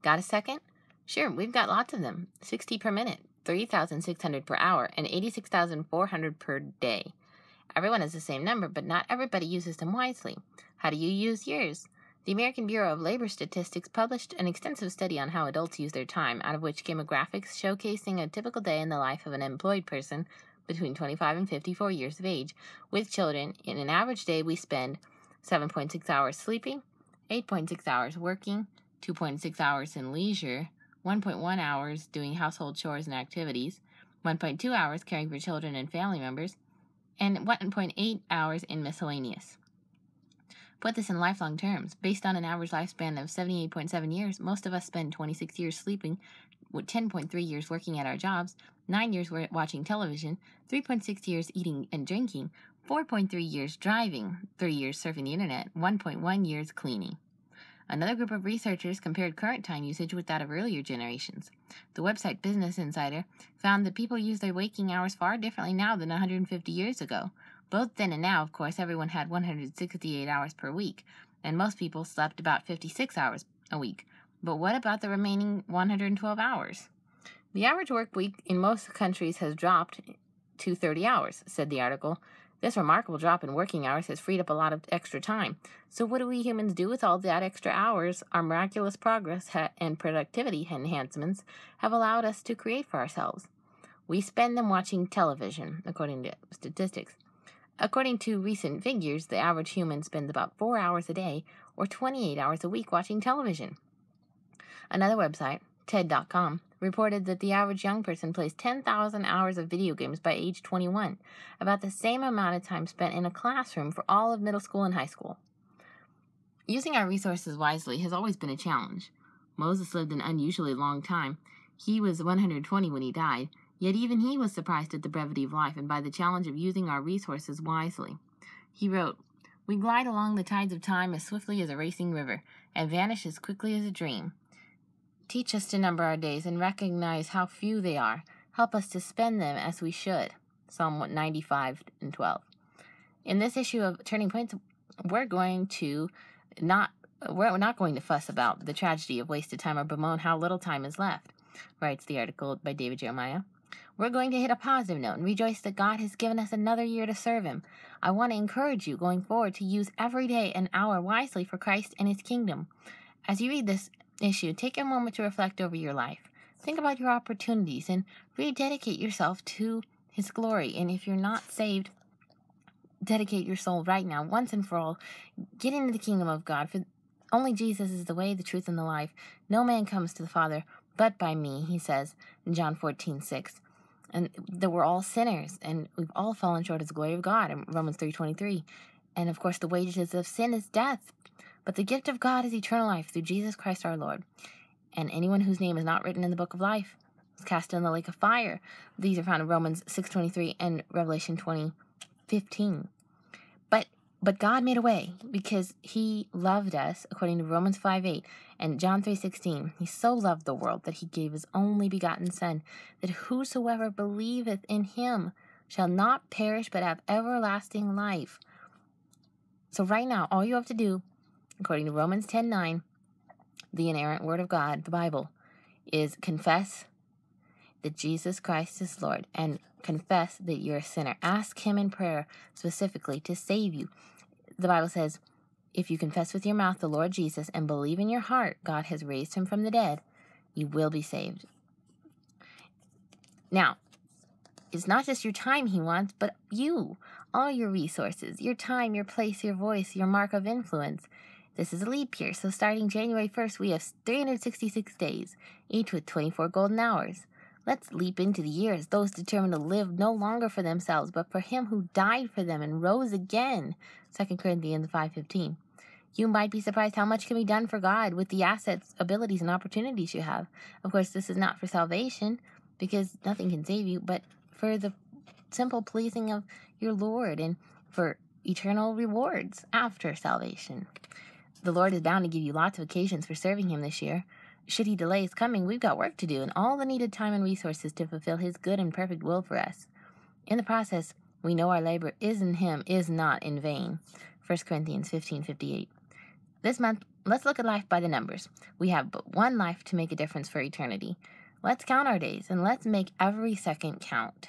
Got a second? Sure, we've got lots of them. 60 per minute, 3,600 per hour, and 86,400 per day. Everyone has the same number, but not everybody uses them wisely. How do you use yours? The American Bureau of Labor Statistics published an extensive study on how adults use their time, out of which came a graphic showcasing a typical day in the life of an employed person between 25 and 54 years of age. With children, in an average day, we spend 7.6 hours sleeping, 8.6 hours working, 2.6 hours in leisure, 1.1 hours doing household chores and activities, 1.2 hours caring for children and family members, and 1.8 hours in miscellaneous. Put this in lifelong terms. Based on an average lifespan of 78.7 years, most of us spend 26 years sleeping, with 10.3 years working at our jobs, 9 years watching television, 3.6 years eating and drinking, 4.3 years driving, 3 years surfing the internet, 1.1 years cleaning. Another group of researchers compared current time usage with that of earlier generations. The website Business Insider found that people use their waking hours far differently now than 150 years ago. Both then and now, of course, everyone had 168 hours per week, and most people slept about 56 hours a week. But what about the remaining 112 hours? The average work week in most countries has dropped to 30 hours, said the article. This remarkable drop in working hours has freed up a lot of extra time. So what do we humans do with all that extra hours our miraculous progress and productivity enhancements have allowed us to create for ourselves? We spend them watching television, according to statistics. According to recent figures, the average human spends about 4 hours a day or 28 hours a week watching television. Another website, TED.com, reported that the average young person plays 10,000 hours of video games by age 21, about the same amount of time spent in a classroom for all of middle school and high school. Using our resources wisely has always been a challenge. Moses lived an unusually long time. He was 120 when he died, yet even he was surprised at the brevity of life and by the challenge of using our resources wisely. He wrote, "We glide along the tides of time as swiftly as a racing river, and vanish as quickly as a dream. Teach us to number our days and recognize how few they are. Help us to spend them as we should." Psalm 95:12. In this issue of Turning Points, we're not going to fuss about the tragedy of wasted time or bemoan how little time is left, writes the article by David Jeremiah. We're going to hit a positive note and rejoice that God has given us another year to serve Him. I want to encourage you going forward to use every day and hour wisely for Christ and His kingdom. As you read this issue, take a moment to reflect over your life. Think about your opportunities and rededicate yourself to His glory. And if you're not saved, dedicate your soul right now, once and for all. Get into the kingdom of God, for only Jesus is the way, the truth, and the life. No man comes to the Father but by me, He says in John 14:6. And that we're all sinners, and we've all fallen short of the glory of God in Romans 3:23. And of course, the wages of sin is death, but the gift of God is eternal life through Jesus Christ our Lord. And anyone whose name is not written in the book of life is cast in the lake of fire. These are found in Romans 6:23 and Revelation 20:15. But God made a way because He loved us, according to Romans 5:8 and John 3:16. He so loved the world that He gave His only begotten Son, that whosoever believeth in Him shall not perish but have everlasting life. So right now, all you have to do, according to Romans 10:9, the inerrant Word of God, the Bible, is confess that Jesus Christ is Lord and confess that you're a sinner. Ask Him in prayer specifically to save you. The Bible says, if you confess with your mouth the Lord Jesus and believe in your heart God has raised Him from the dead, you will be saved. Now, it's not just your time He wants, but you, all your resources, your time, your place, your voice, your mark of influence. This is a leap year, so starting January 1st, we have 366 days, each with 24 golden hours. Let's leap into the year as those determined to live no longer for themselves, but for Him who died for them and rose again. 2 Corinthians 5:15. You might be surprised how much can be done for God with the assets, abilities, and opportunities you have. Of course, this is not for salvation, because nothing can save you, but for the simple pleasing of your Lord and for eternal rewards after salvation. The Lord is bound to give you lots of occasions for serving Him this year. Should He delay His coming, we've got work to do and all the needed time and resources to fulfill His good and perfect will for us. In the process, we know our labor is in Him is not in vain. 1 Corinthians 15:58. This month, Let's look at life by the numbers. We have but one life to make a difference for eternity. Let's count our days, and let's make every second count.